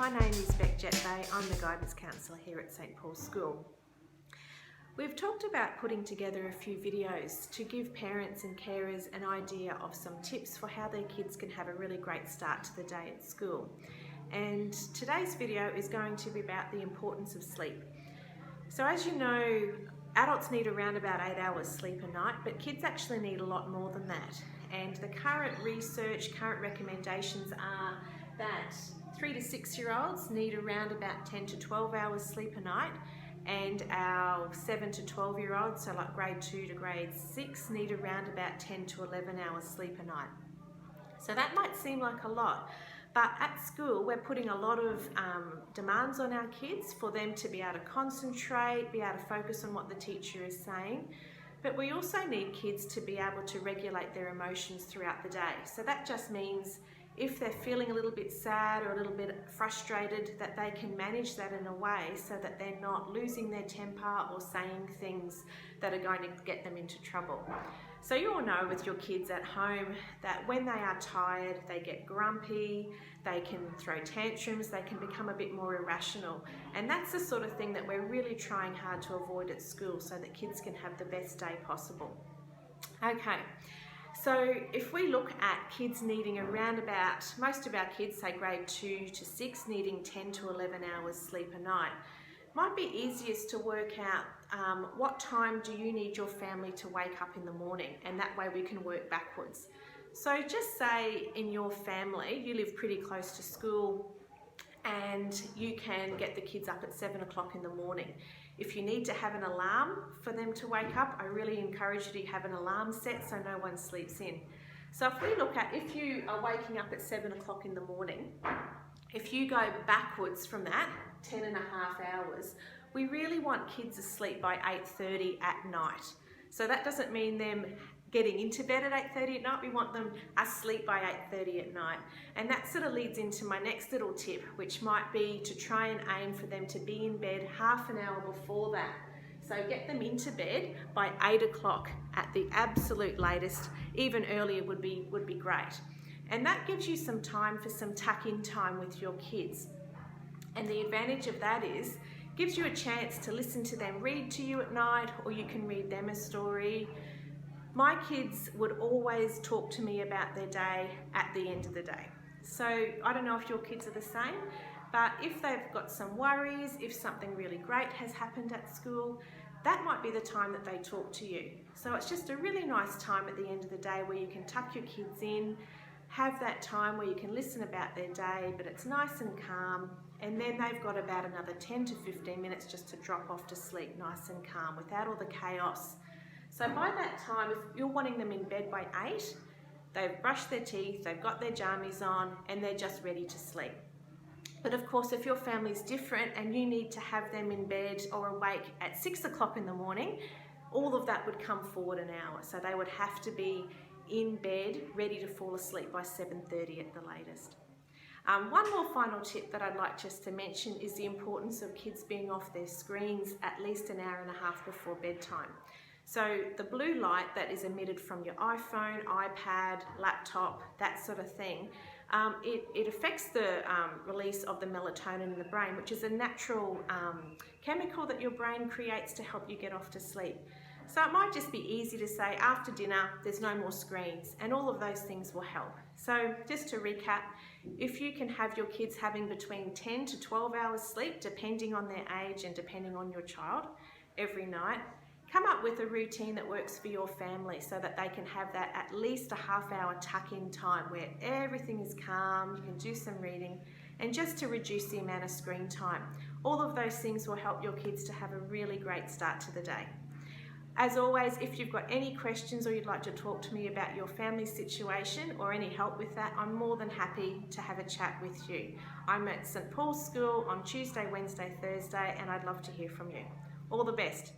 My name is Beck Jetbay. I'm the guidance counsellor here at St Paul's School. We've talked about putting together a few videos to give parents and carers an idea of some tips for how their kids can have a really great start to the day at school. And today's video is going to be about the importance of sleep. So as you know, adults need around about 8 hours sleep a night, but kids actually need a lot more than that. And the current research, current recommendations are that 3 to 6 year olds need around about 10 to 12 hours sleep a night, and our 7 to 12 year olds, so like grade 2 to grade 6, need around about 10 to 11 hours sleep a night. So that might seem like a lot, but at school we're putting a lot of demands on our kids for them to be able to concentrate, be able to focus on what the teacher is saying. But we also need kids to be able to regulate their emotions throughout the day. So that just means if they're feeling a little bit sad or a little bit frustrated, that they can manage that in a way so that they're not losing their temper or saying things that are going to get them into trouble. So you all know with your kids at home that when they are tired, they get grumpy, they can throw tantrums, they can become a bit more irrational. And that's the sort of thing that we're really trying hard to avoid at school so that kids can have the best day possible. Okay. So if we look at kids needing around about, most of our kids, say grade 2 to 6, needing 10 to 11 hours sleep a night, might be easiest to work out what time do you need your family to wake up in the morning, and that way we can work backwards. So just say in your family you live pretty close to school and you can get the kids up at 7 o'clock in the morning. If you need to have an alarm for them to wake up, I really encourage you to have an alarm set so no one sleeps in. So if we look at, if you are waking up at 7 o'clock in the morning, if you go backwards from that, 10 and a half hours, we really want kids asleep by 8:30 at night. So that doesn't mean them getting into bed at 8:30 at night, we want them asleep by 8:30 at night. And that sort of leads into my next little tip, which might be to try and aim for them to be in bed half an hour before that. So get them into bed by 8 o'clock at the absolute latest. Even earlier would be great. And that gives you some time for some tuck-in time with your kids. And the advantage of that is, gives you a chance to listen to them read to you at night, or you can read them a story. My kids would always talk to me about their day at the end of the day. So I don't know if your kids are the same, but if they've got some worries, if something really great has happened at school, that might be the time that they talk to you. So it's just a really nice time at the end of the day where you can tuck your kids in, have that time where you can listen about their day, but it's nice and calm, and then they've got about another 10 to 15 minutes just to drop off to sleep nice and calm without all the chaos. So by that time, if you're wanting them in bed by 8, they've brushed their teeth, they've got their jammies on, and they're just ready to sleep. But of course, if your family's different and you need to have them in bed or awake at 6 o'clock in the morning, all of that would come forward an hour. So they would have to be in bed, ready to fall asleep by 7:30 at the latest. One more final tip that I'd like just to mention is the importance of kids being off their screens at least an hour and a half before bedtime. So the blue light that is emitted from your iPhone, iPad, laptop, that sort of thing, it affects the release of the melatonin in the brain, which is a natural chemical that your brain creates to help you get off to sleep. So it might just be easy to say after dinner, there's no more screens, and all of those things will help. So just to recap, if you can have your kids having between 10 to 12 hours sleep, depending on their age and depending on your child, every night, come up with a routine that works for your family so that they can have that at least a half-hour tuck-in time where everything is calm, you can do some reading, and just to reduce the amount of screen time. All of those things will help your kids to have a really great start to the day. As always, if you've got any questions or you'd like to talk to me about your family situation or any help with that, I'm more than happy to have a chat with you. I'm at St Paul's School on Tuesday, Wednesday, Thursday, and I'd love to hear from you. All the best.